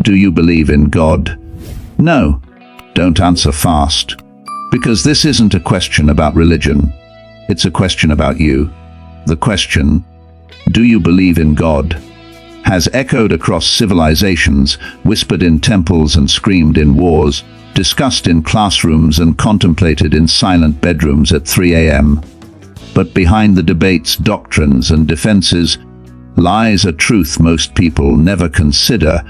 Do you believe in God? No. Don't answer fast. Because this isn't a question about religion. It's a question about you. The question, do you believe in God, has echoed across civilizations, whispered in temples and screamed in wars, discussed in classrooms and contemplated in silent bedrooms at 3 a.m. But behind the debates, doctrines and defenses lies a truth most people never consider.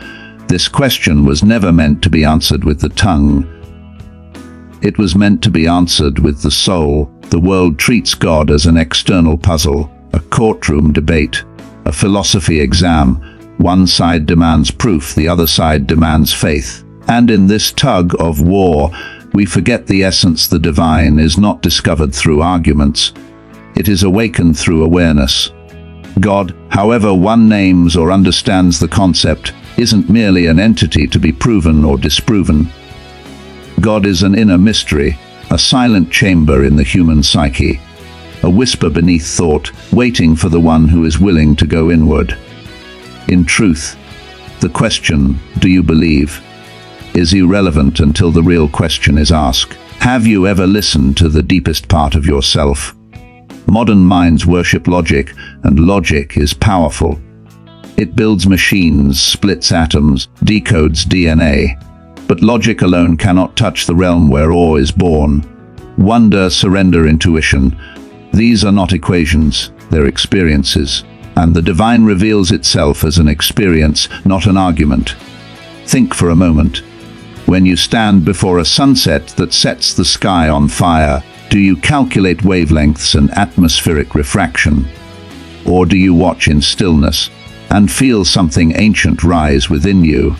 This question was never meant to be answered with the tongue. It was meant to be answered with the soul. The world treats God as an external puzzle, a courtroom debate, a philosophy exam. One side demands proof, the other side demands faith. And in this tug of war, we forget the essence. The divine is not discovered through arguments. It is awakened through awareness. God, however one names or understands the concept, isn't merely an entity to be proven or disproven. God is an inner mystery, a silent chamber in the human psyche, a whisper beneath thought, waiting for the one who is willing to go inward. In truth, the question, do you believe, is irrelevant until the real question is asked. Have you ever listened to the deepest part of yourself? Modern minds worship logic, and logic is powerful. It builds machines, splits atoms, decodes DNA. But logic alone cannot touch the realm where awe is born. Wonder, surrender, intuition. These are not equations, they're experiences. And the divine reveals itself as an experience, not an argument. Think for a moment. When you stand before a sunset that sets the sky on fire, do you calculate wavelengths and atmospheric refraction? Or do you watch in stillness and feel something ancient rise within you?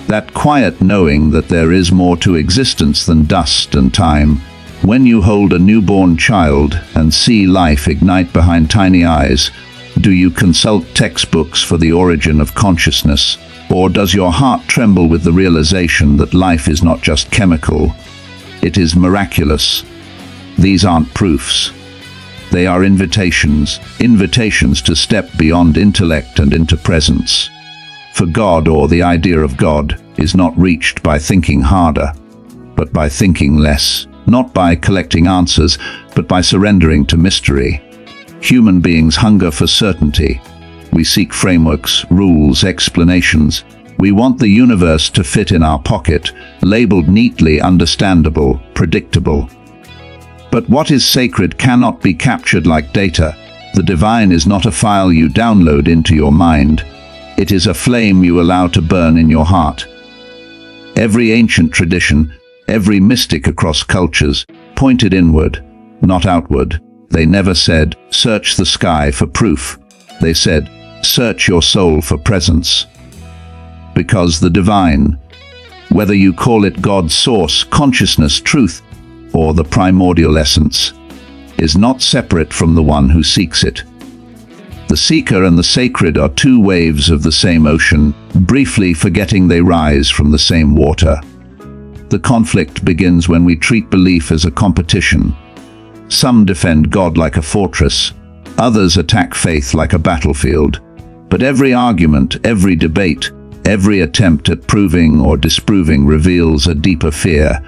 That quiet knowing that there is more to existence than dust and time. When you hold a newborn child and see life ignite behind tiny eyes, do you consult textbooks for the origin of consciousness? Or does your heart tremble with the realization that life is not just chemical, it is miraculous? These aren't proofs. They are invitations, invitations to step beyond intellect and into presence. For God, or the idea of God, is not reached by thinking harder, but by thinking less. Not by collecting answers, but by surrendering to mystery. Human beings hunger for certainty. We seek frameworks, rules, explanations. We want the universe to fit in our pocket, labeled neatly, understandable, predictable. But what is sacred cannot be captured like data. The divine is not a file you download into your mind. It is a flame you allow to burn in your heart. Every ancient tradition, every mystic across cultures, pointed inward, not outward. They never said, search the sky for proof. They said, search your soul for presence. Because the divine, whether you call it God's source, consciousness, truth, or the primordial essence, is not separate from the one who seeks it. The seeker and the sacred are two waves of the same ocean, briefly forgetting they rise from the same water. The conflict begins when we treat belief as a competition. Some defend God like a fortress, others attack faith like a battlefield. But every argument, every debate, every attempt at proving or disproving reveals a deeper fear.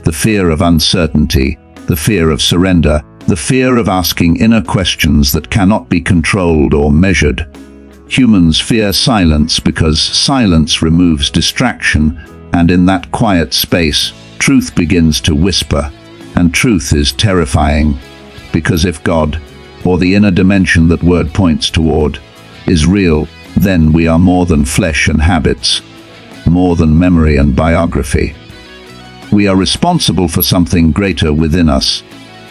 The fear of uncertainty, the fear of surrender, the fear of asking inner questions that cannot be controlled or measured. Humans fear silence because silence removes distraction, and in that quiet space, truth begins to whisper. And truth is terrifying, because if God, or the inner dimension that word points toward, is real, then we are more than flesh and habits, more than memory and biography. We are responsible for something greater within us.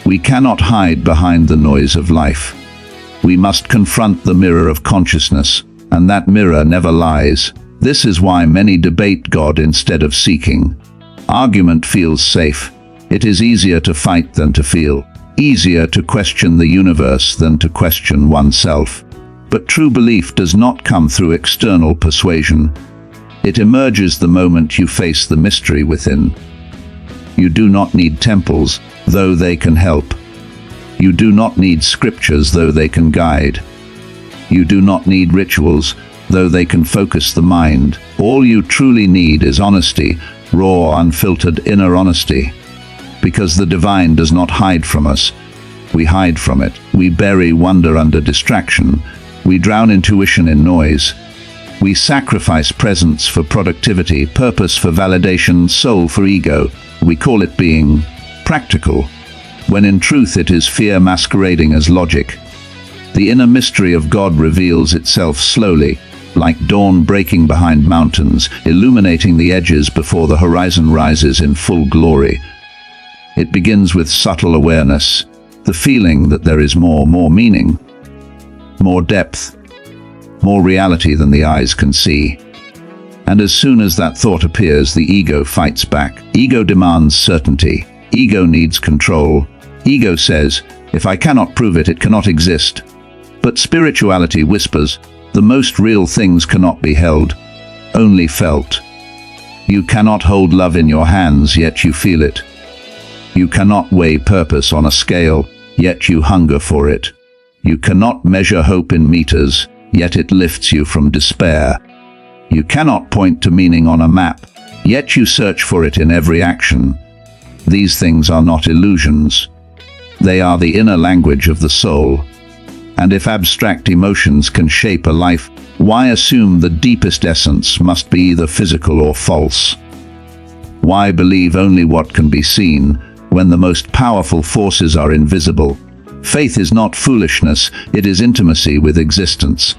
We cannot hide behind the noise of life. We must confront the mirror of consciousness, and that mirror never lies. This is why many debate God instead of seeking. Argument feels safe. It is easier to fight than to feel, easier to question the universe than to question oneself. But true belief does not come through external persuasion. It emerges the moment you face the mystery within. You do not need temples, though they can help. You do not need scriptures, though they can guide. You do not need rituals, though they can focus the mind. All you truly need is honesty, raw, unfiltered inner honesty. Because the divine does not hide from us. We hide from it. We bury wonder under distraction. We drown intuition in noise. We sacrifice presence for productivity, purpose for validation, soul for ego. We call it being practical, when in truth it is fear masquerading as logic. The inner mystery of God reveals itself slowly, like dawn breaking behind mountains, illuminating the edges before the horizon rises in full glory. It begins with subtle awareness, the feeling that there is more meaning, more depth, more reality than the eyes can see. And as soon as that thought appears, the ego fights back. Ego demands certainty. Ego needs control. Ego says, if I cannot prove it, it cannot exist. But spirituality whispers, the most real things cannot be held, only felt. You cannot hold love in your hands, yet you feel it. You cannot weigh purpose on a scale, yet you hunger for it. You cannot measure hope in meters, yet it lifts you from despair. You cannot point to meaning on a map, yet you search for it in every action. These things are not illusions. They are the inner language of the soul. And if abstract emotions can shape a life, why assume the deepest essence must be either physical or false? Why believe only what can be seen, when the most powerful forces are invisible? Faith is not foolishness, it is intimacy with existence.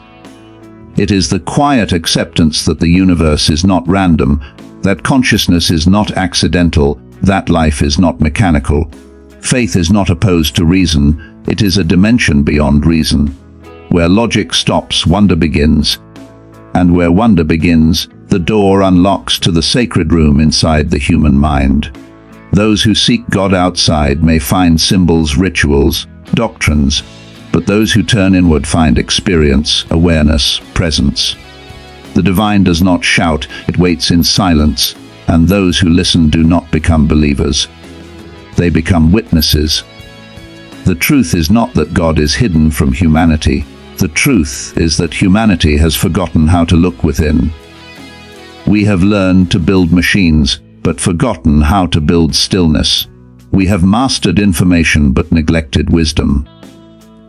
It is the quiet acceptance that the universe is not random, that consciousness is not accidental, that life is not mechanical. Faith is not opposed to reason, it is a dimension beyond reason. Where logic stops, wonder begins. And where wonder begins, the door unlocks to the sacred room inside the human mind. Those who seek God outside may find symbols, rituals, doctrines, but those who turn inward find experience, awareness, presence. The divine does not shout, it waits in silence, and those who listen do not become believers. They become witnesses. The truth is not that God is hidden from humanity. The truth is that humanity has forgotten how to look within. We have learned to build machines, but forgotten how to build stillness. We have mastered information but neglected wisdom.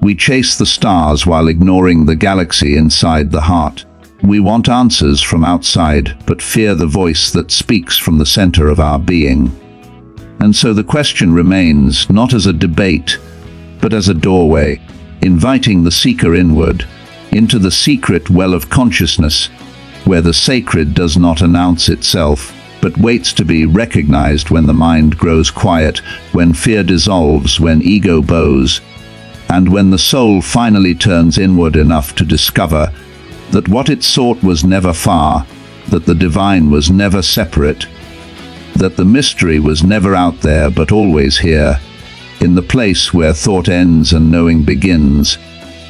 We chase the stars while ignoring the galaxy inside the heart. We want answers from outside, but fear the voice that speaks from the center of our being. And so the question remains, not as a debate, but as a doorway, inviting the seeker inward, into the secret well of consciousness, where the sacred does not announce itself, but waits to be recognized when the mind grows quiet, when fear dissolves, when ego bows, and when the soul finally turns inward enough to discover that what it sought was never far, that the divine was never separate, that the mystery was never out there but always here, in the place where thought ends and knowing begins,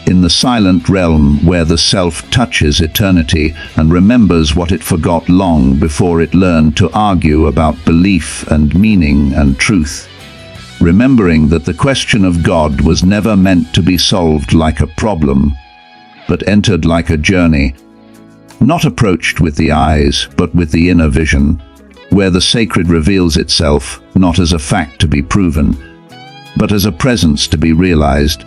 in the silent realm where the self touches eternity and remembers what it forgot long before it learned to argue about belief and meaning and truth. Remembering that the question of God was never meant to be solved like a problem, but entered like a journey, not approached with the eyes, but with the inner vision, where the sacred reveals itself, not as a fact to be proven, but as a presence to be realized.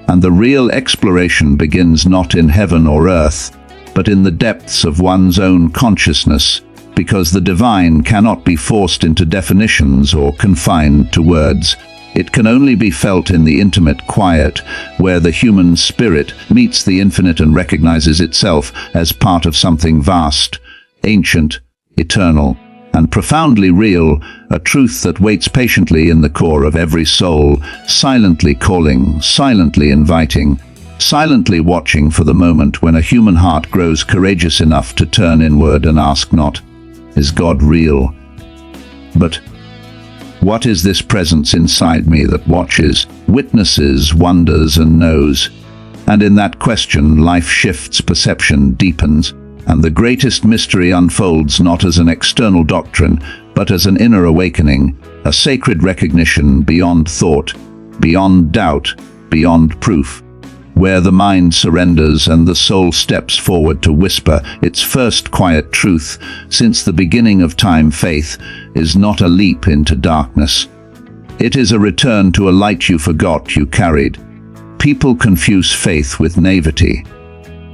And the real exploration begins not in heaven or earth, but in the depths of one's own consciousness, because the divine cannot be forced into definitions or confined to words. It can only be felt in the intimate quiet, where the human spirit meets the infinite and recognizes itself as part of something vast, ancient, eternal, and profoundly real, a truth that waits patiently in the core of every soul, silently calling, silently inviting, silently watching for the moment when a human heart grows courageous enough to turn inward and ask not, "Is God real?" but, "What is this presence inside me that watches, witnesses, wonders, and knows?" And in that question, life shifts, perception deepens, and the greatest mystery unfolds not as an external doctrine, but as an inner awakening, a sacred recognition beyond thought, beyond doubt, beyond proof. where the mind surrenders and the soul steps forward to whisper its first quiet truth. Since the beginning of time, faith is not a leap into darkness. It is a return to a light you forgot you carried. People confuse faith with naivety,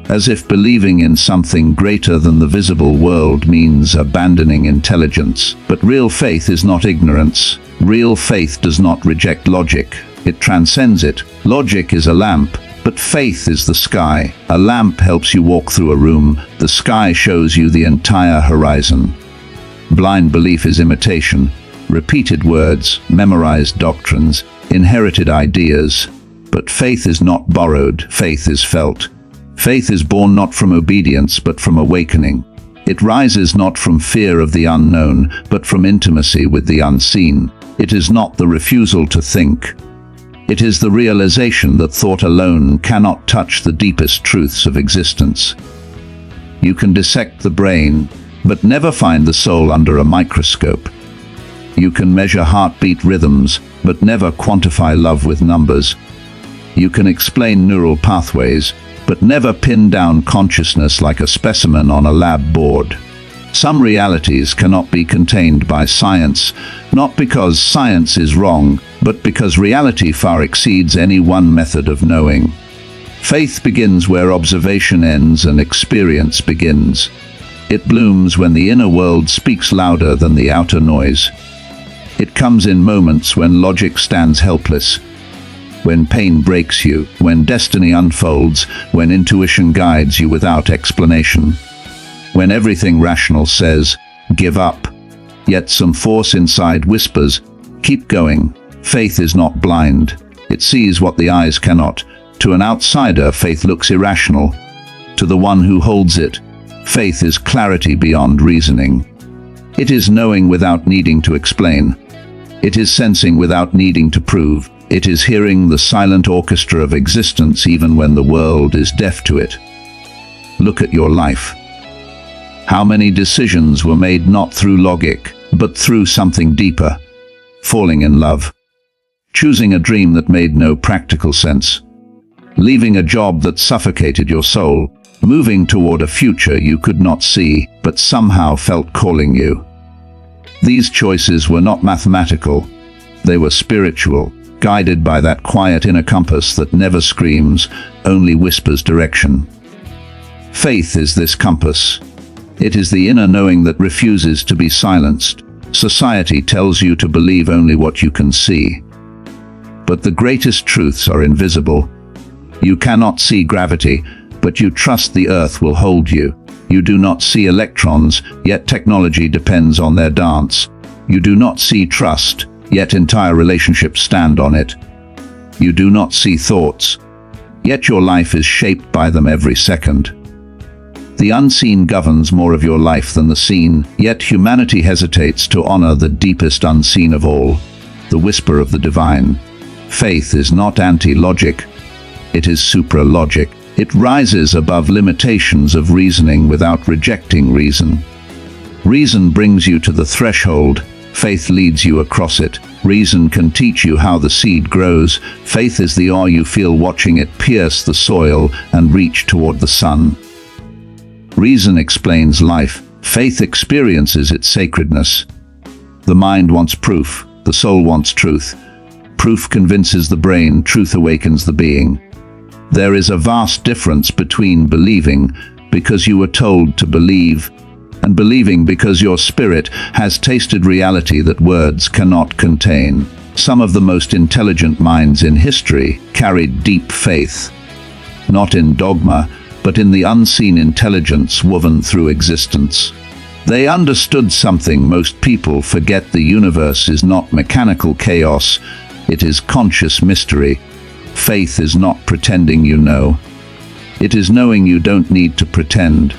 as if believing in something greater than the visible world means abandoning intelligence. But real faith is not ignorance. Real faith does not reject logic. It transcends it. Logic is a lamp, but faith is the sky. A lamp helps you walk through a room. The sky shows you the entire horizon. Blind belief is imitation. Repeated words, memorized doctrines, inherited ideas. But faith is not borrowed. Faith is felt. Faith is born not from obedience, but from awakening. It rises not from fear of the unknown, but from intimacy with the unseen. It is not the refusal to think. It is the realization that thought alone cannot touch the deepest truths of existence. You can dissect the brain, but never find the soul under a microscope. You can measure heartbeat rhythms, but never quantify love with numbers. You can explain neural pathways, but never pin down consciousness like a specimen on a lab board. Some realities cannot be contained by science, not because science is wrong, but because reality far exceeds any one method of knowing. Faith begins where observation ends and experience begins. It blooms when the inner world speaks louder than the outer noise. It comes in moments when logic stands helpless, when pain breaks you, when destiny unfolds, when intuition guides you without explanation. When everything rational says, give up, yet some force inside whispers, keep going. Faith is not blind. It sees what the eyes cannot. To an outsider, faith looks irrational. To the one who holds it, faith is clarity beyond reasoning. It is knowing without needing to explain. It is sensing without needing to prove. It is hearing the silent orchestra of existence even when the world is deaf to it. Look at your life. How many decisions were made not through logic, but through something deeper? Falling in love. Choosing a dream that made no practical sense. Leaving a job that suffocated your soul. Moving toward a future you could not see, but somehow felt calling you. These choices were not mathematical. They were spiritual, guided by that quiet inner compass that never screams, only whispers direction. Faith is this compass. It is the inner knowing that refuses to be silenced. Society tells you to believe only what you can see. But the greatest truths are invisible. You cannot see gravity, but you trust the earth will hold you. You do not see electrons, yet technology depends on their dance. You do not see trust, yet entire relationships stand on it. You do not see thoughts, yet your life is shaped by them every second. The unseen governs more of your life than the seen, yet humanity hesitates to honor the deepest unseen of all, the whisper of the divine. Faith is not anti-logic, it is supra-logic. It rises above limitations of reasoning without rejecting reason. Reason brings you to the threshold, faith leads you across it. Reason can teach you how the seed grows. Faith is the awe you feel watching it pierce the soil and reach toward the sun. Reason explains life. Faith experiences its sacredness. The mind wants proof. The soul wants truth. Proof convinces the brain. Truth awakens the being. There is a vast difference between believing because you were told to believe, and believing because your spirit has tasted reality that words cannot contain. Some of the most intelligent minds in history carried deep faith, not in dogma, but in the unseen intelligence woven through existence. They understood something most people forget: the universe is not mechanical chaos, it is conscious mystery. Faith is not pretending you know. It is knowing you don't need to pretend.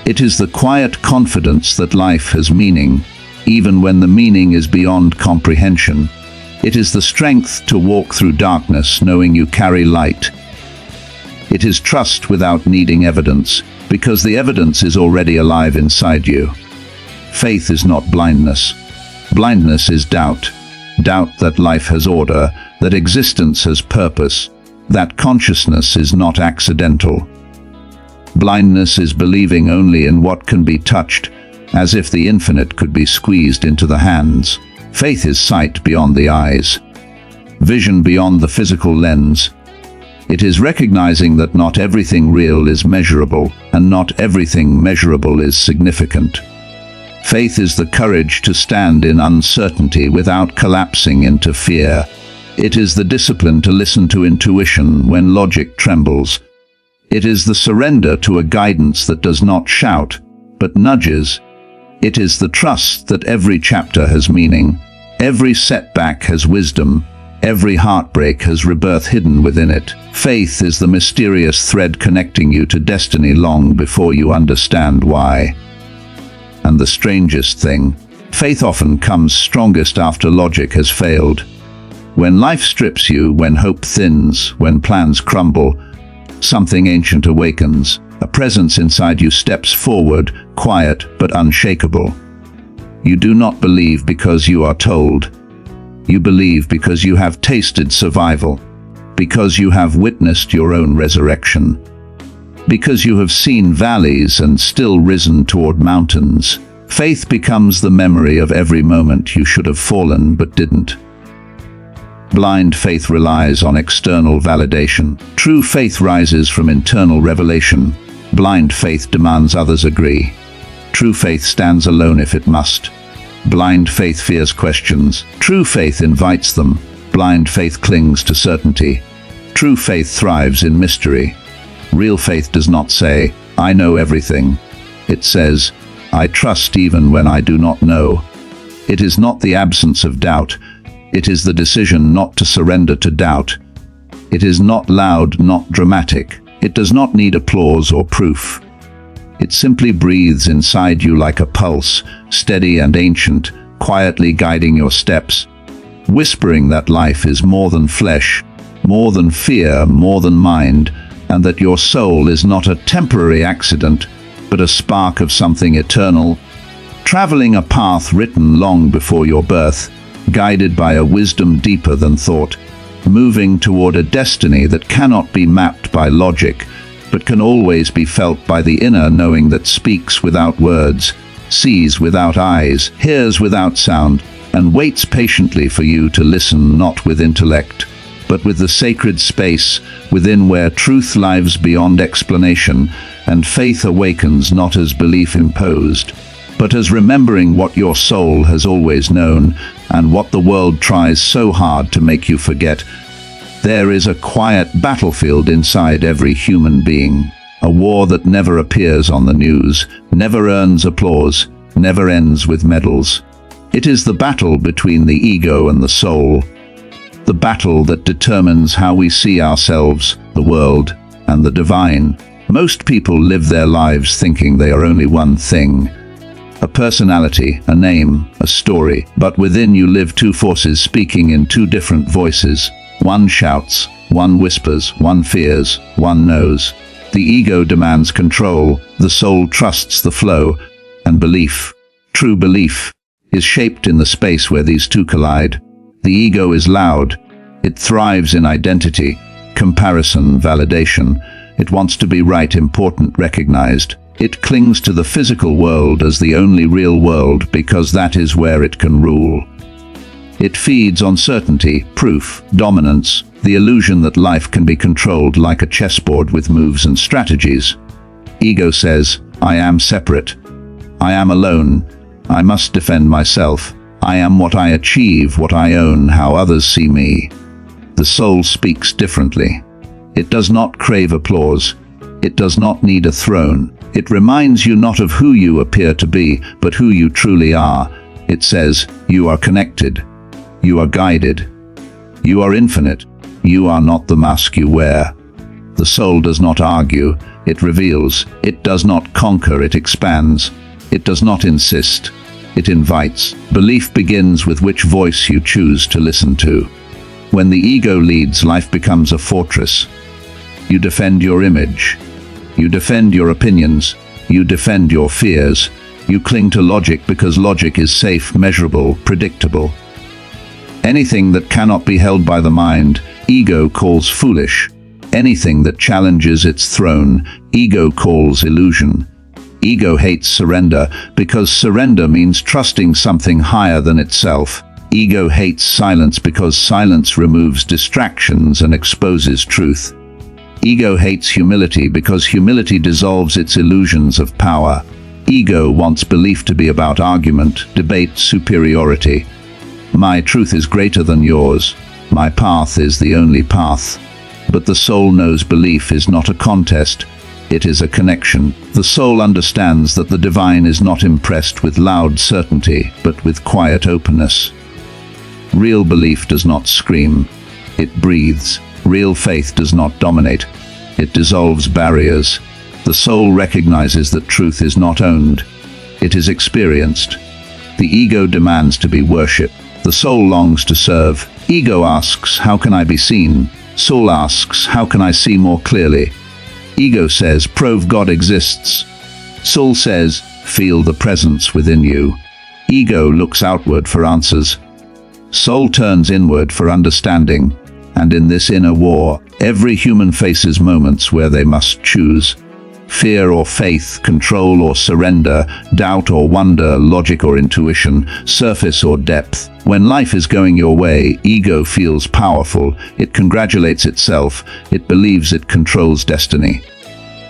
It is the quiet confidence that life has meaning, even when the meaning is beyond comprehension. It is the strength to walk through darkness knowing you carry light. It is trust without needing evidence, because the evidence is already alive inside you. Faith is not blindness. Blindness is doubt. Doubt that life has order, that existence has purpose. That consciousness is not accidental. Blindness is believing only in what can be touched, as if the infinite could be squeezed into the hands. Faith is sight beyond the eyes, vision beyond the physical lens. It is recognizing that not everything real is measurable, and not everything measurable is significant. Faith is the courage to stand in uncertainty without collapsing into fear. It is the discipline to listen to intuition when logic trembles. It is the surrender to a guidance that does not shout, but nudges. It is the trust that every chapter has meaning, every setback has wisdom, every heartbreak has rebirth hidden within it. Faith is the mysterious thread connecting you to destiny long before you understand why. And the strangest thing, faith often comes strongest after logic has failed. When life strips you, when hope thins, when plans crumble, something ancient awakens. A presence inside you steps forward, quiet but unshakable. You do not believe because you are told. You believe because you have tasted survival, because you have witnessed your own resurrection, because you have seen valleys and still risen toward mountains. Faith becomes the memory of every moment you should have fallen but didn't. Blind faith relies on external validation. True faith rises from internal revelation. Blind faith demands others agree. True faith stands alone if it must. Blind faith fears questions. True faith invites them. Blind faith clings to certainty. True faith thrives in mystery. Real faith does not say, "I know everything." It says, "I trust even when I do not know." It is not the absence of doubt. It is the decision not to surrender to doubt. It is not loud, not dramatic. It does not need applause or proof. It simply breathes inside you like a pulse, steady and ancient, quietly guiding your steps, whispering that life is more than flesh, more than fear, more than mind, and that your soul is not a temporary accident, but a spark of something eternal, traveling a path written long before your birth, guided by a wisdom deeper than thought, moving toward a destiny that cannot be mapped by logic, but can always be felt by the inner knowing that speaks without words, sees without eyes, hears without sound, and waits patiently for you to listen not with intellect, but with the sacred space within where truth lives beyond explanation, and faith awakens not as belief imposed, but as remembering what your soul has always known, and what the world tries so hard to make you forget. There is a quiet battlefield inside every human being, a war that never appears on the news, never earns applause, never ends with medals. It is the battle between the ego and the soul, the battle that determines how we see ourselves, the world, and the divine. Most people live their lives thinking they are only one thing, a personality, a name, a story, but within you live two forces speaking in two different voices. One shouts, one whispers, one fears, one knows. The ego demands control, the soul trusts the flow, and belief, true belief, is shaped in the space where these two collide. The ego is loud. It thrives in identity, comparison, validation. It wants to be right, important, recognized. It clings to the physical world as the only real world because that is where it can rule. It feeds on certainty, proof, dominance, the illusion that life can be controlled like a chessboard with moves and strategies. Ego says, "I am separate. I am alone. I must defend myself. I am what I achieve, what I own, how others see me." The soul speaks differently. It does not crave applause. It does not need a throne. It reminds you not of who you appear to be, but who you truly are. It says, "You are connected. You are guided. You are infinite. You are not the mask you wear." The soul does not argue. It reveals. It does not conquer. It expands. It does not insist. It invites. Belief begins with which voice you choose to listen to. When the ego leads, life becomes a fortress. You defend your image. You defend your opinions. You defend your fears. You cling to logic because logic is safe, measurable, predictable. Anything that cannot be held by the mind, ego calls foolish. Anything that challenges its throne, ego calls illusion. Ego hates surrender because surrender means trusting something higher than itself. Ego hates silence because silence removes distractions and exposes truth. Ego hates humility because humility dissolves its illusions of power. Ego wants belief to be about argument, debate, superiority. My truth is greater than yours. My path is the only path. But the soul knows belief is not a contest. It is a connection. The soul understands that the divine is not impressed with loud certainty, but with quiet openness. Real belief does not scream. It breathes. Real faith does not dominate. It dissolves barriers. The soul recognizes that truth is not owned. It is experienced. The ego demands to be worshipped. The soul longs to serve. Ego asks, how can I be seen? Soul asks, how can I see more clearly? Ego says, prove God exists. Soul says, feel the presence within you. Ego looks outward for answers. Soul turns inward for understanding. And in this inner war, every human faces moments where they must choose. Fear or faith, control or surrender, doubt or wonder, logic or intuition, surface or depth. When life is going your way, ego feels powerful. It congratulates itself. It believes it controls destiny.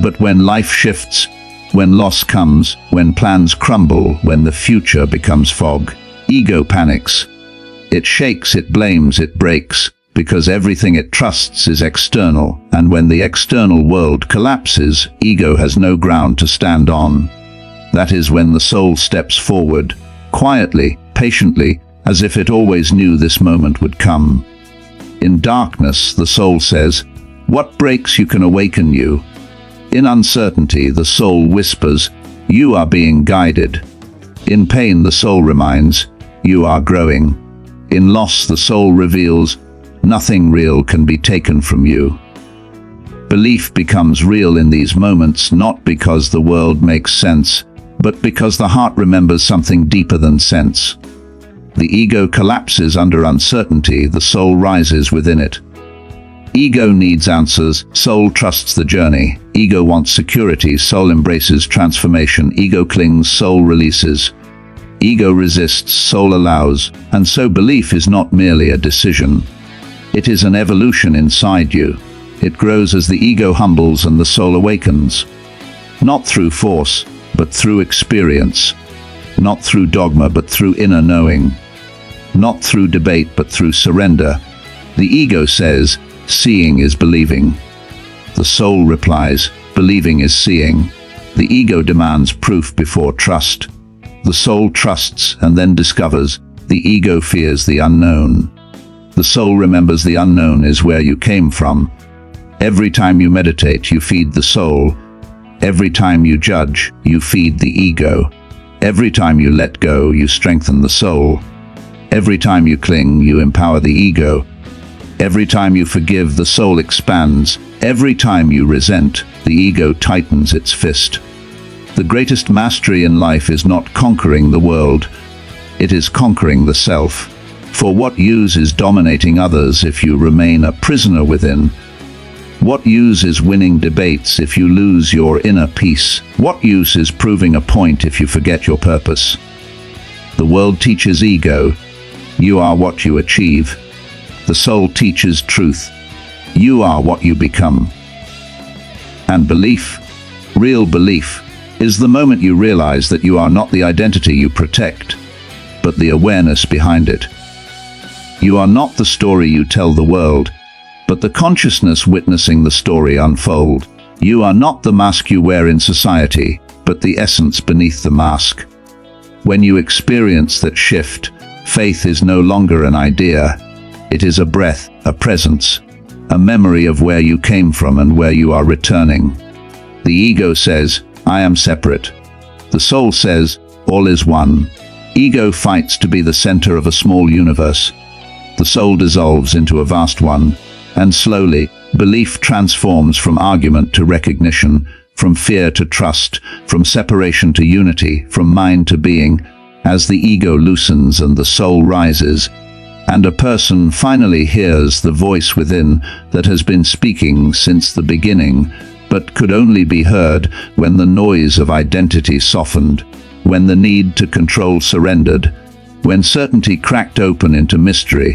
But when life shifts, when loss comes, when plans crumble, when the future becomes fog, ego panics. It shakes, it blames, it breaks, because everything it trusts is external, and when the external world collapses, ego has no ground to stand on. That is when the soul steps forward, quietly, patiently, as if it always knew this moment would come. In darkness, the soul says, what breaks you can awaken you. In uncertainty, the soul whispers, you are being guided. In pain, the soul reminds, you are growing. In loss, the soul reveals, nothing real can be taken from you. Belief becomes real in these moments not because the world makes sense, but because the heart remembers something deeper than sense. The ego collapses under uncertainty, the soul rises within it. Ego needs answers, soul trusts the journey. Ego wants security, soul embraces transformation. Ego clings, soul releases. Ego resists, soul allows. And so belief is not merely a decision. It is an evolution inside you. It grows as the ego humbles and the soul awakens. Not through force, but through experience. Not through dogma, but through inner knowing. Not through debate, but through surrender. The ego says, seeing is believing. The soul replies, believing is seeing. The ego demands proof before trust. The soul trusts and then discovers. The ego fears the unknown. The soul remembers the unknown is where you came from. Every time you meditate, you feed the soul. Every time you judge, you feed the ego. Every time you let go, you strengthen the soul. Every time you cling, you empower the ego. Every time you forgive, the soul expands. Every time you resent, the ego tightens its fist. The greatest mastery in life is not conquering the world. It is conquering the self. For what use is dominating others if you remain a prisoner within? What use is winning debates if you lose your inner peace? What use is proving a point if you forget your purpose? The world teaches ego. You are what you achieve. The soul teaches truth. You are what you become. And belief, real belief, is the moment you realize that you are not the identity you protect, but the awareness behind it. You are not the story you tell the world, but the consciousness witnessing the story unfold. You are not the mask you wear in society, but the essence beneath the mask. When you experience that shift, faith is no longer an idea. It is a breath, a presence, a memory of where you came from and where you are returning. The ego says, I am separate. The soul says, all is one. Ego fights to be the center of a small universe. The soul dissolves into a vast one, and slowly, belief transforms from argument to recognition, from fear to trust, from separation to unity, from mind to being. As the ego loosens and the soul rises, and a person finally hears the voice within that has been speaking since the beginning, but could only be heard when the noise of identity softened, when the need to control surrendered, when certainty cracked open into mystery,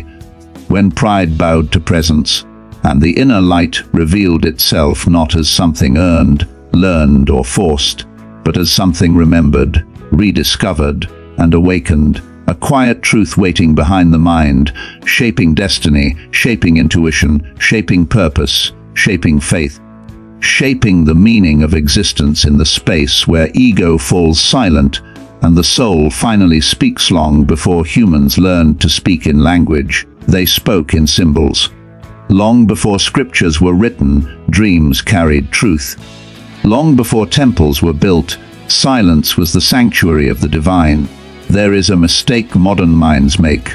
when pride bowed to presence, and the inner light revealed itself not as something earned, learned, or forced, but as something remembered, rediscovered, and awakened, a quiet truth waiting behind the mind, shaping destiny, shaping intuition, shaping purpose, shaping faith, shaping the meaning of existence in the space where ego falls silent and the soul finally speaks. Long before humans learned to speak in language, they spoke in symbols. Long before scriptures were written, dreams carried truth. Long before temples were built, silence was the sanctuary of the divine. There is a mistake modern minds make.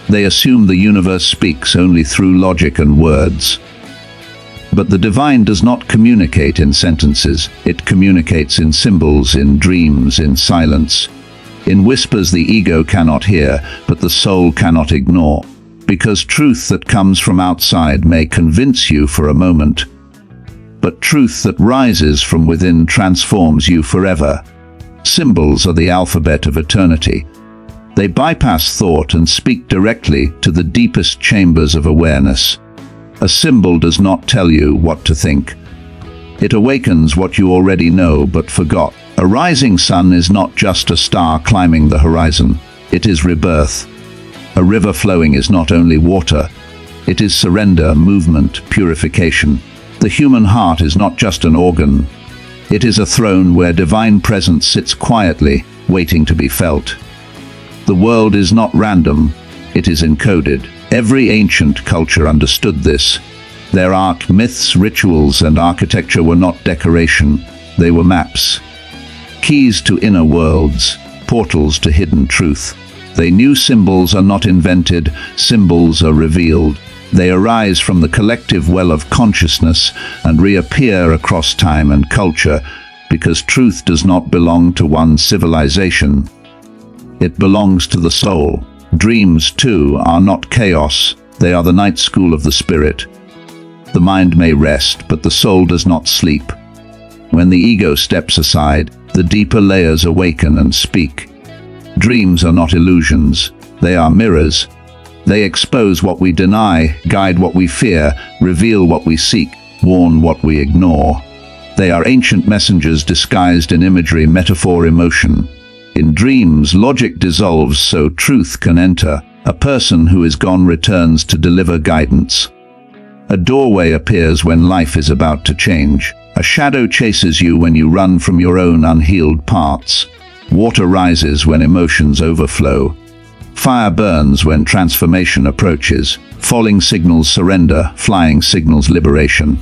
They assume the universe speaks only through logic and words. But the divine does not communicate in sentences. It communicates in symbols, in dreams, in silence. In whispers the ego cannot hear, but the soul cannot ignore. Because truth that comes from outside may convince you for a moment, but truth that rises from within transforms you forever. Symbols are the alphabet of eternity. They bypass thought and speak directly to the deepest chambers of awareness. A symbol does not tell you what to think. It awakens what you already know but forgot. A rising sun is not just a star climbing the horizon. It is rebirth. A river flowing is not only water. It is surrender, movement, purification. The human heart is not just an organ. It is a throne where divine presence sits quietly, waiting to be felt. The world is not random. It is encoded. Every ancient culture understood this. Their art, myths, rituals, and architecture were not decoration. They were maps. Keys to inner worlds, portals to hidden truth. They knew symbols are not invented, symbols are revealed. They arise from the collective well of consciousness and reappear across time and culture, because truth does not belong to one civilization. It belongs to the soul. Dreams, too, are not chaos. They are the night school of the spirit. The mind may rest, but the soul does not sleep. When the ego steps aside, the deeper layers awaken and speak. Dreams are not illusions. They are mirrors. They expose what we deny, guide what we fear, reveal what we seek, warn what we ignore. They are ancient messengers disguised in imagery, metaphor, emotion. In dreams, logic dissolves so truth can enter. A person who is gone returns to deliver guidance. A doorway appears when life is about to change. A shadow chases you when you run from your own unhealed parts. Water rises when emotions overflow. Fire burns when transformation approaches. Falling signals surrender, flying signals liberation.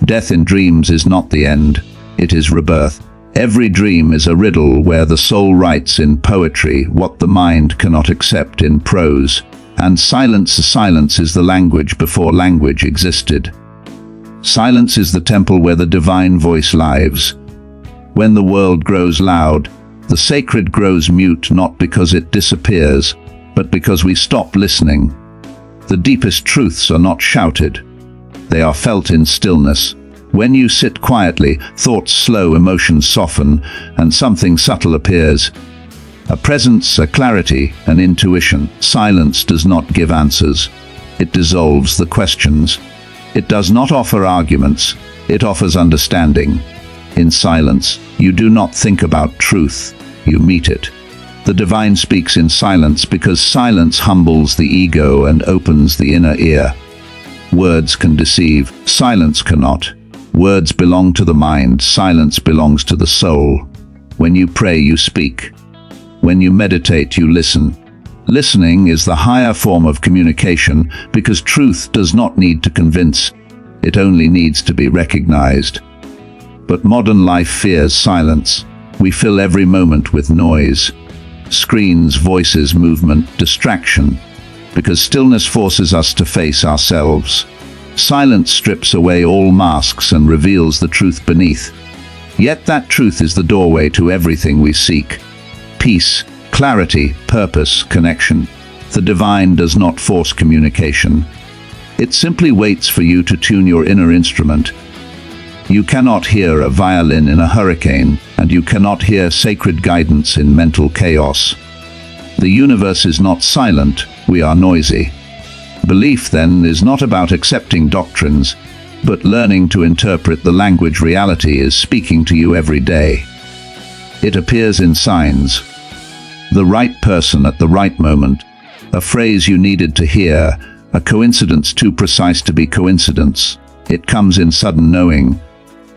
Death in dreams is not the end, it is rebirth. Every dream is a riddle where the soul writes in poetry what the mind cannot accept in prose. And silence is the language before language existed. Silence is the temple where the divine voice lives. When the world grows loud, the sacred grows mute, not because it disappears, but because we stop listening. The deepest truths are not shouted. They are felt in stillness. When you sit quietly, thoughts slow, emotions soften, and something subtle appears. A presence, a clarity, an intuition. Silence does not give answers. It dissolves the questions. It does not offer arguments. It offers understanding. In silence, you do not think about truth. You meet it. The divine speaks in silence because silence humbles the ego and opens the inner ear. Words can deceive. Silence cannot. Words belong to the mind. Silence belongs to the soul. When you pray, you speak. When you meditate, you listen. Listening is the higher form of communication because truth does not need to convince. It only needs to be recognized. But modern life fears silence. We fill every moment with noise. Screens, voices, movement, distraction. Because stillness forces us to face ourselves. Silence strips away all masks and reveals the truth beneath. Yet that truth is the doorway to everything we seek. Peace, clarity, purpose, connection. The divine does not force communication. It simply waits for you to tune your inner instrument. You cannot hear a violin in a hurricane, and you cannot hear sacred guidance in mental chaos. The universe is not silent, we are noisy. Belief, then, is not about accepting doctrines, but learning to interpret the language reality is speaking to you every day. It appears in signs. The right person at the right moment, a phrase you needed to hear, a coincidence too precise to be coincidence. It comes in sudden knowing,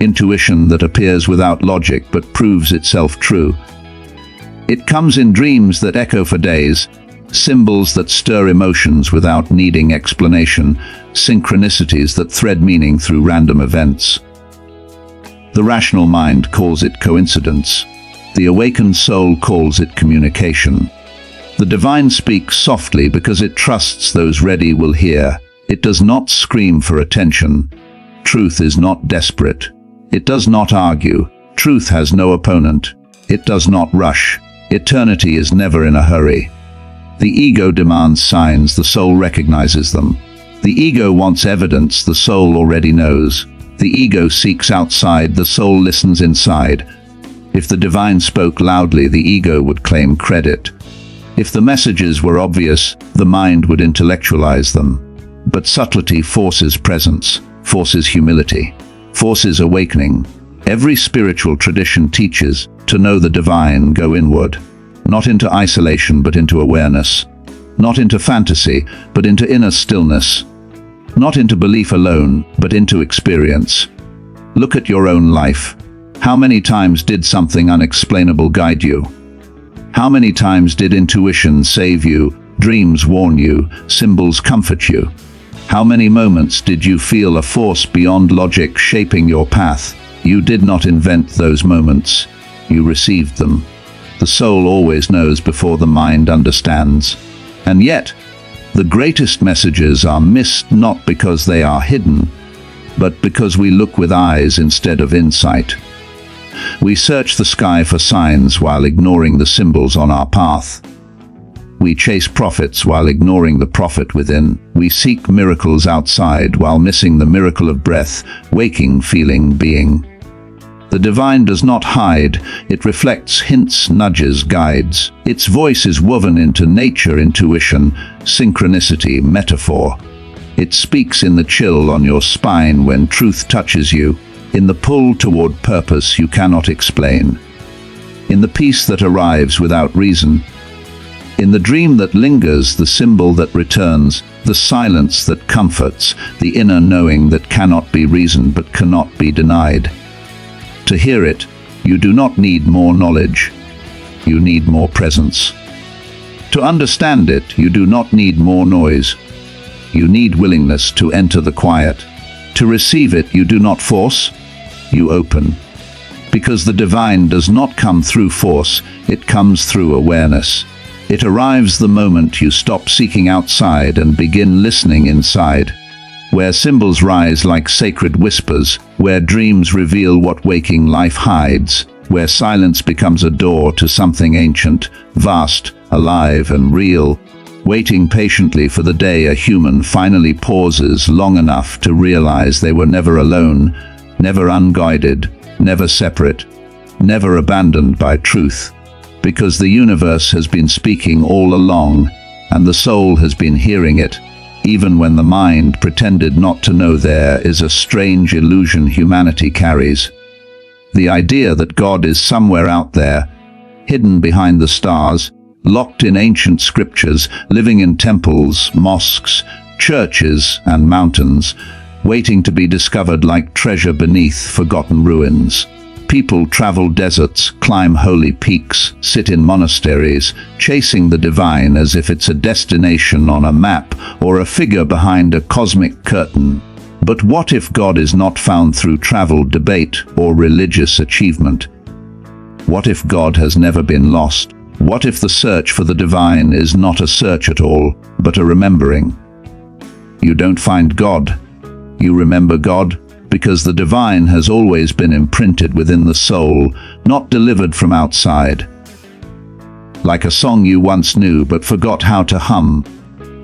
intuition that appears without logic but proves itself true. It comes in dreams that echo for days, symbols that stir emotions without needing explanation, synchronicities that thread meaning through random events. The rational mind calls it coincidence. The awakened soul calls it communication. The divine speaks softly because it trusts those ready will hear. It does not scream for attention. Truth is not desperate. It does not argue. Truth has no opponent. It does not rush. Eternity is never in a hurry. The ego demands signs, the soul recognizes them. The ego wants evidence, the soul already knows. The ego seeks outside, the soul listens inside. If the divine spoke loudly, the ego would claim credit. If the messages were obvious, the mind would intellectualize them. But subtlety forces presence, forces humility, forces awakening. Every spiritual tradition teaches, to know the divine, go inward. Not into isolation, but into awareness. Not into fantasy, but into inner stillness. Not into belief alone, but into experience. Look at your own life. How many times did something unexplainable guide you? How many times did intuition save you, dreams warn you, symbols comfort you? How many moments did you feel a force beyond logic shaping your path? You did not invent those moments. You received them. The soul always knows before the mind understands. And yet, the greatest messages are missed not because they are hidden, but because we look with eyes instead of insight. We search the sky for signs while ignoring the symbols on our path. We chase prophets while ignoring the prophet within. We seek miracles outside while missing the miracle of breath, waking, feeling, being. The divine does not hide, it reflects, hints, nudges, guides. Its voice is woven into nature, intuition, synchronicity, metaphor. It speaks in the chill on your spine when truth touches you, in the pull toward purpose you cannot explain, in the peace that arrives without reason, in the dream that lingers, the symbol that returns, the silence that comforts, the inner knowing that cannot be reasoned but cannot be denied. To hear it, you do not need more knowledge, you need more presence. To understand it, you do not need more noise, you need willingness to enter the quiet. To receive it, you do not force, you open. Because the divine does not come through force, it comes through awareness. It arrives the moment you stop seeking outside and begin listening inside. Where symbols rise like sacred whispers, where dreams reveal what waking life hides, where silence becomes a door to something ancient, vast, alive and real, waiting patiently for the day a human finally pauses long enough to realize they were never alone, never unguided, never separate, never abandoned by truth, because the universe has been speaking all along, and the soul has been hearing it, even when the mind pretended not to know. There is a strange illusion humanity carries. The idea that God is somewhere out there, hidden behind the stars, locked in ancient scriptures, living in temples, mosques, churches, and mountains, waiting to be discovered like treasure beneath forgotten ruins. People travel deserts, climb holy peaks, sit in monasteries, chasing the divine as if it's a destination on a map or a figure behind a cosmic curtain. But what if God is not found through travel, debate, or religious achievement? What if God has never been lost? What if the search for the divine is not a search at all, but a remembering? You don't find God. You remember God, because the divine has always been imprinted within the soul, not delivered from outside. like a song you once knew but forgot how to hum,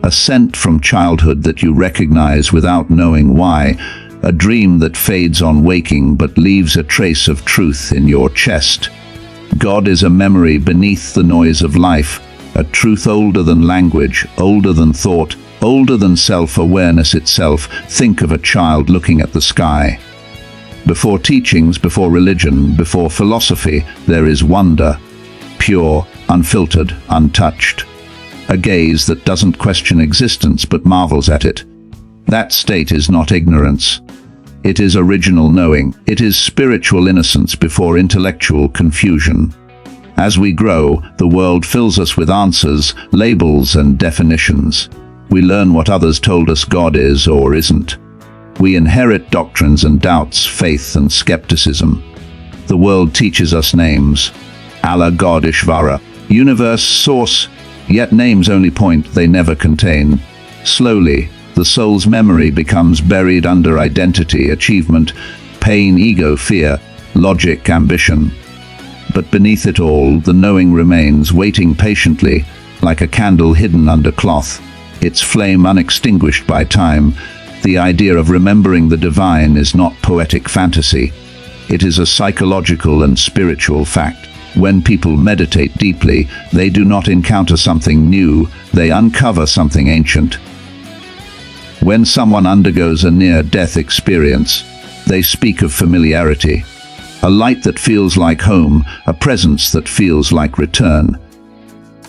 a scent from childhood that you recognize without knowing why, a dream that fades on waking but leaves a trace of truth in your chest. God is a memory beneath the noise of life, a truth older than language, older than thought, older than self-awareness itself. Think of a child looking at the sky. Before teachings, before religion, before philosophy, there is wonder, pure, unfiltered, untouched. A gaze that doesn't question existence but marvels at it. That state is not ignorance. It is original knowing. It is spiritual innocence before intellectual confusion. As we grow, the world fills us with answers, labels, and definitions. We learn what others told us God is or isn't. We inherit doctrines and doubts, faith and skepticism. The world teaches us names. Allah, God, Ishvara, universe, source, yet names only point, they never contain. Slowly, the soul's memory becomes buried under identity, achievement, pain, ego, fear, logic, ambition. But beneath it all, the knowing remains, waiting patiently, like a candle hidden under cloth, its flame unextinguished by time. The idea of remembering the divine is not poetic fantasy. It is a psychological and spiritual fact. When people meditate deeply, they do not encounter something new, they uncover something ancient. When someone undergoes a near-death experience, they speak of familiarity. A light that feels like home, a presence that feels like return.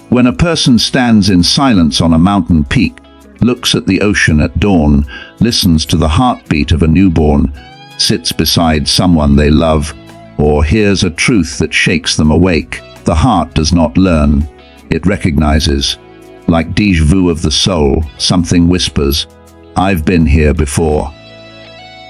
When a person stands in silence on a mountain peak, looks at the ocean at dawn, listens to the heartbeat of a newborn, sits beside someone they love, or hears a truth that shakes them awake, the heart does not learn, it recognizes. Like déjà vu of the soul, something whispers, "I've been here before."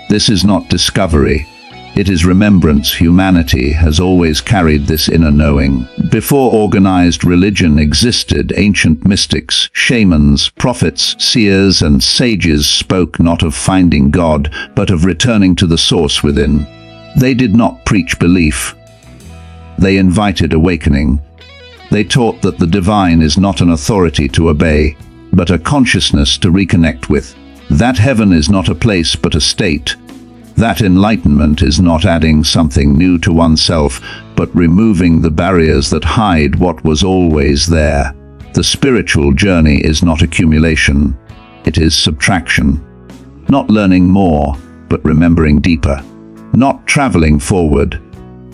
This is not discovery. It is remembrance. Humanity has always carried this inner knowing. Before organized religion existed, ancient mystics, shamans, prophets, seers, and sages spoke not of finding God, but of returning to the source within. They did not preach belief. They invited awakening. They taught that the divine is not an authority to obey, but a consciousness to reconnect with. That heaven is not a place but a state. That enlightenment is not adding something new to oneself, but removing the barriers that hide what was always there. The spiritual journey is not accumulation, it is subtraction. Not learning more, but remembering deeper. Not traveling forward,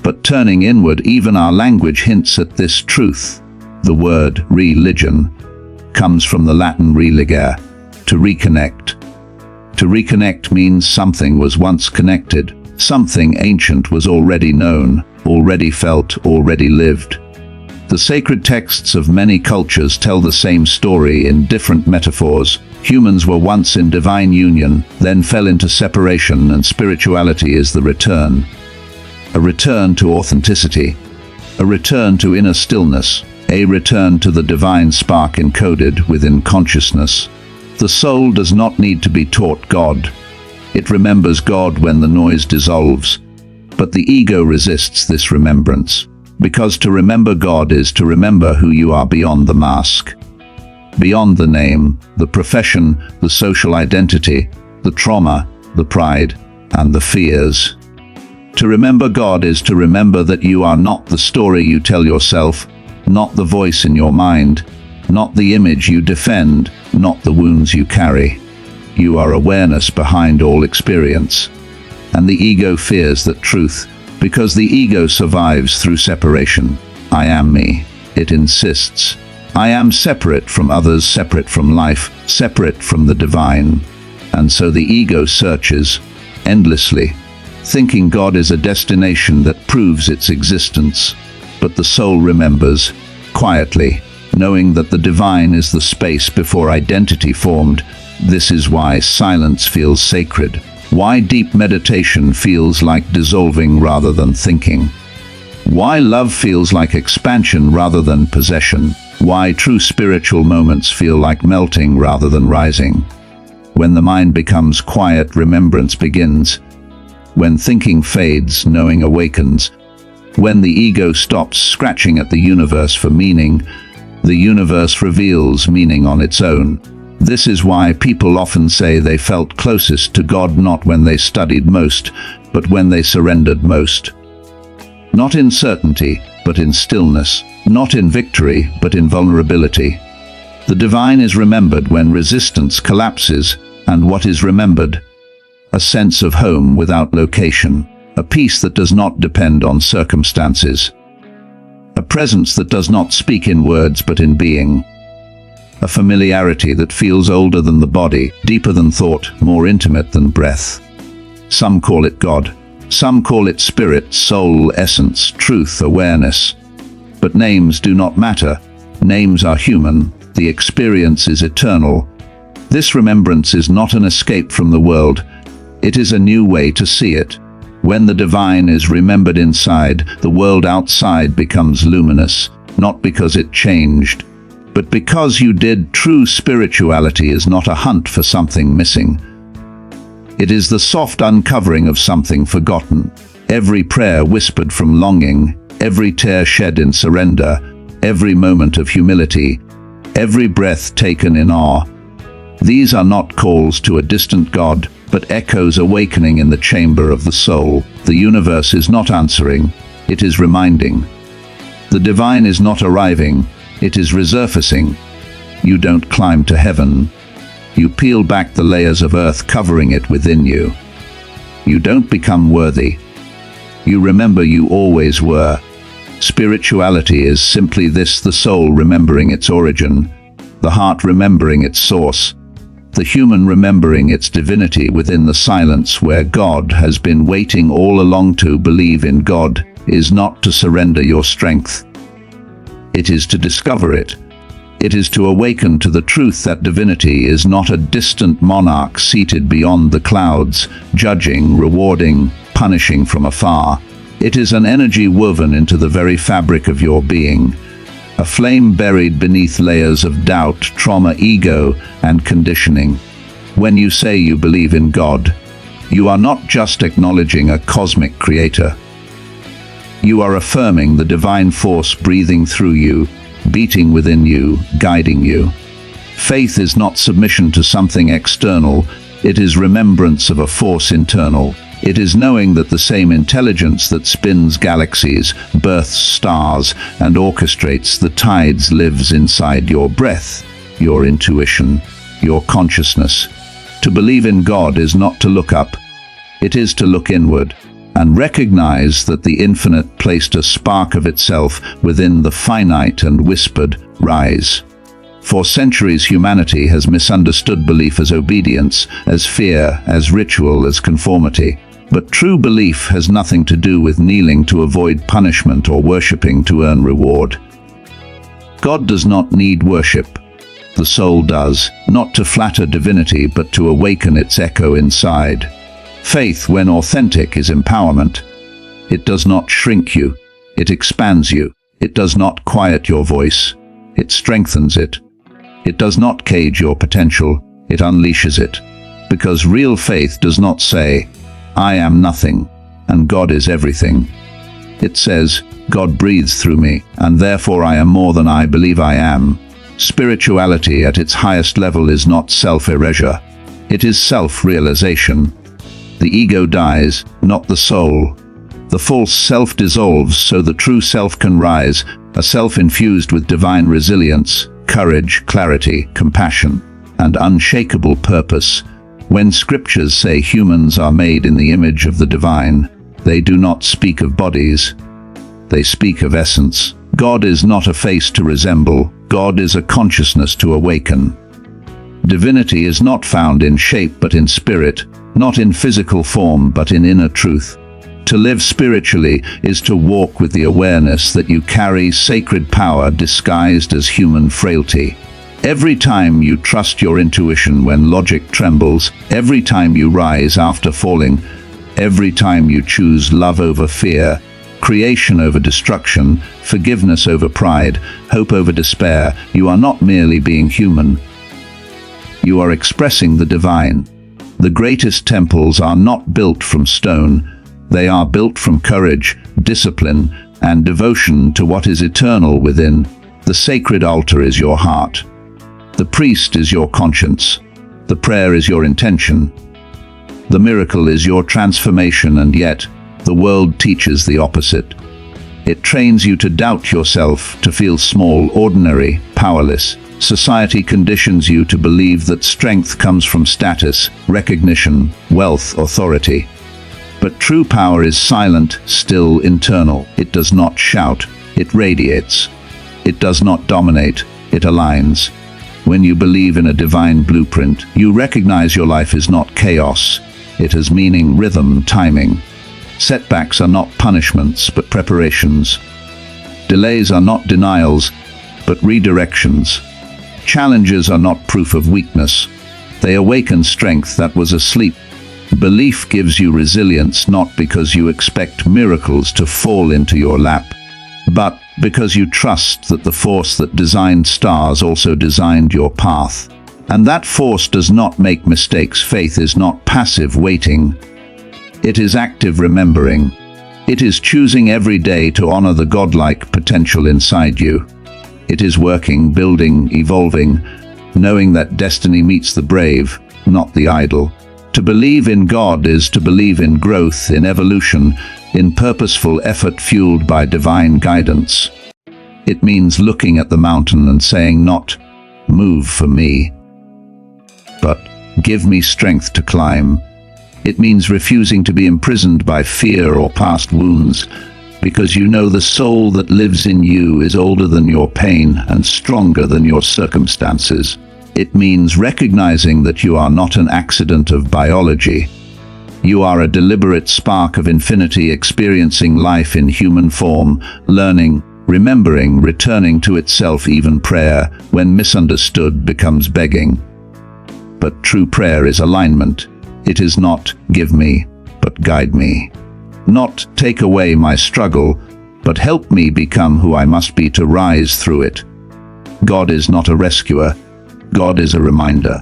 but turning inward. Even our language hints at this truth. The word religion comes from the Latin religare, to reconnect. To reconnect means something was once connected, something ancient was already known, already felt, already lived. The sacred texts of many cultures tell the same story in different metaphors. Humans were once in divine union, then fell into separation, and spirituality is the return. A return to authenticity, a return to inner stillness, a return to the divine spark encoded within consciousness. The soul does not need to be taught God. It remembers God when the noise dissolves. But the ego resists this remembrance, because to remember God is to remember who you are beyond the mask. Beyond the name, the profession, the social identity, the trauma, the pride, and the fears. To remember God is to remember that you are not the story you tell yourself, not the voice in your mind, not the image you defend, not the wounds you carry. You are awareness behind all experience. And the ego fears that truth, because the ego survives through separation. I am me. It insists. I am separate from others, separate from life, separate from the divine. And so the ego searches endlessly, thinking God is a destination that proves its existence. But the soul remembers, quietly, knowing that the divine is the space before identity formed. This is why silence feels sacred, why deep meditation feels like dissolving rather than thinking, why love feels like expansion rather than possession, why true spiritual moments feel like melting rather than rising. When the mind becomes quiet, remembrance begins. When thinking fades, knowing awakens. When the ego stops scratching at the universe for meaning, the universe reveals meaning on its own. This is why people often say they felt closest to God not when they studied most, but when they surrendered most. Not in certainty, but in stillness. Not in victory, but in vulnerability. The divine is remembered when resistance collapses, and what is remembered? A sense of home without location, a peace that does not depend on circumstances, a presence that does not speak in words but in being, a familiarity that feels older than the body, deeper than thought, more intimate than breath. Some call it God. Some call it spirit, soul, essence, truth, awareness. But names do not matter. Names are human. The experience is eternal. This remembrance is not an escape from the world. It is a new way to see it. When the divine is remembered inside, the world outside becomes luminous, not because it changed, but because you did. True spirituality is not a hunt for something missing. It is the soft uncovering of something forgotten. Every prayer whispered from longing, every tear shed in surrender, every moment of humility, every breath taken in awe. These are not calls to a distant God, but echoes awakening in the chamber of the soul. The universe is not answering, it is reminding. The divine is not arriving, it is resurfacing. You don't climb to heaven. You peel back the layers of earth covering it within you. You don't become worthy. You remember you always were. Spirituality is simply this: the soul remembering its origin, the heart remembering its source, the human remembering its divinity within the silence where God has been waiting all along. To believe in God is not to surrender your strength. It is to discover it. It is to awaken to the truth that divinity is not a distant monarch seated beyond the clouds, judging, rewarding, punishing from afar. It is an energy woven into the very fabric of your being, a flame buried beneath layers of doubt, trauma, ego, and conditioning. When you say you believe in God, you are not just acknowledging a cosmic creator. You are affirming the divine force breathing through you, beating within you, guiding you. Faith is not submission to something external, it is remembrance of a force internal. It is knowing that the same intelligence that spins galaxies, births stars, and orchestrates the tides lives inside your breath, your intuition, your consciousness. To believe in God is not to look up, it is to look inward and recognize that the infinite placed a spark of itself within the finite and whispered, "Rise." For centuries humanity has misunderstood belief as obedience, as fear, as ritual, as conformity. But true belief has nothing to do with kneeling to avoid punishment or worshipping to earn reward. God does not need worship. The soul does, not to flatter divinity but to awaken its echo inside. Faith, when authentic, is empowerment. It does not shrink you, it expands you. It does not quiet your voice, it strengthens it. It does not cage your potential, it unleashes it. Because real faith does not say, "I am nothing, and God is everything." It says, "God breathes through me, and therefore I am more than I believe I am." Spirituality at its highest level is not self-erasure. It is self-realization. The ego dies, not the soul. The false self dissolves so the true self can rise, a self infused with divine resilience, courage, clarity, compassion, and unshakable purpose. When scriptures say humans are made in the image of the divine, they do not speak of bodies, they speak of essence. God is not a face to resemble, God is a consciousness to awaken. Divinity is not found in shape but in spirit, not in physical form but in inner truth. To live spiritually is to walk with the awareness that you carry sacred power disguised as human frailty. Every time you trust your intuition when logic trembles, every time you rise after falling, every time you choose love over fear, creation over destruction, forgiveness over pride, hope over despair, you are not merely being human. You are expressing the divine. The greatest temples are not built from stone, They are built from courage, discipline, and devotion to what is eternal within. The sacred altar is your heart. The priest is your conscience. The prayer is your intention. The miracle is your transformation, and yet the world teaches the opposite. It trains you to doubt yourself, to feel small, ordinary, powerless. Society conditions you to believe that strength comes from status, recognition, wealth, authority. But true power is silent, still, internal. It does not shout, it radiates. It does not dominate, it aligns. When you believe in a divine blueprint, you recognize your life is not chaos. It has meaning, rhythm, timing. Setbacks are not punishments, but preparations. Delays are not denials, but redirections. Challenges are not proof of weakness. They awaken strength that was asleep. Belief gives you resilience, not because you expect miracles to fall into your lap, but because you trust that the force that designed stars also designed your path. And that force does not make mistakes. Faith is not passive waiting. It is active remembering. It is choosing every day to honor the godlike potential inside you. It is working, building, evolving, knowing that destiny meets the brave, not the idle. To believe in God is to believe in growth, in evolution, in purposeful effort fueled by divine guidance. It means looking at the mountain and saying not, "Move for me," but "Give me strength to climb." It means refusing to be imprisoned by fear or past wounds, because you know the soul that lives in you is older than your pain and stronger than your circumstances. It means recognizing that you are not an accident of biology. You are a deliberate spark of infinity, experiencing life in human form, learning, remembering, returning to itself. Even prayer, when misunderstood, becomes begging. But true prayer is alignment. It is not "give me," but "guide me." Not "take away my struggle," but "help me become who I must be to rise through it." God is not a rescuer. God is a reminder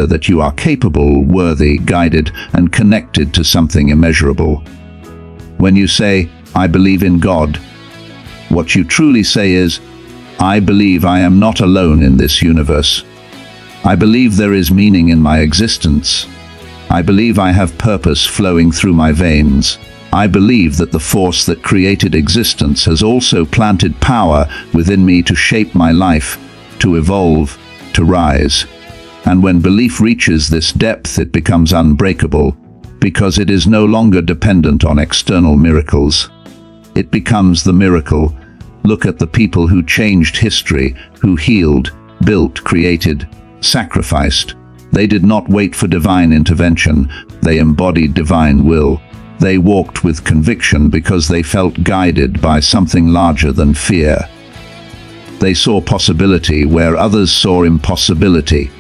that you are capable, worthy, guided, and connected to something immeasurable. When you say, "I believe in God," what you truly say is, "I believe I am not alone in this universe. I believe there is meaning in my existence. I believe I have purpose flowing through my veins. I believe that the force that created existence has also planted power within me to shape my life, to evolve, to rise." And when belief reaches this depth, it becomes unbreakable, because it is no longer dependent on external miracles. It becomes the miracle. Look at the people who changed history, who healed, built, created, sacrificed. They did not wait for divine intervention. They embodied divine will. They walked with conviction because they felt guided by something larger than fear. They saw possibility where others saw impossibility.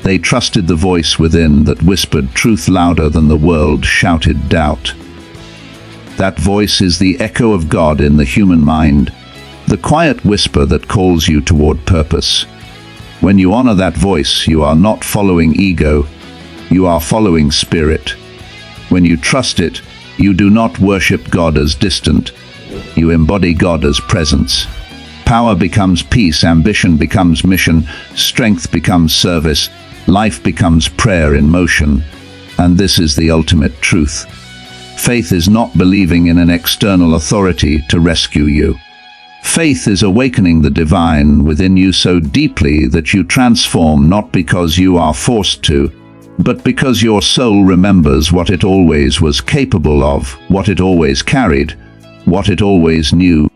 They trusted the voice within that whispered truth louder than the world shouted doubt. That voice is the echo of God in the human mind, the quiet whisper that calls you toward purpose. When you honor that voice, you are not following ego, you are following spirit. When you trust it, you do not worship God as distant, you embody God as presence. Power becomes peace, ambition becomes mission, strength becomes service, life becomes prayer in motion. And this is the ultimate truth. Faith is not believing in an external authority to rescue you. Faith is awakening the divine within you so deeply that you transform, not because you are forced to, but because your soul remembers what it always was capable of, what it always carried, what it always knew.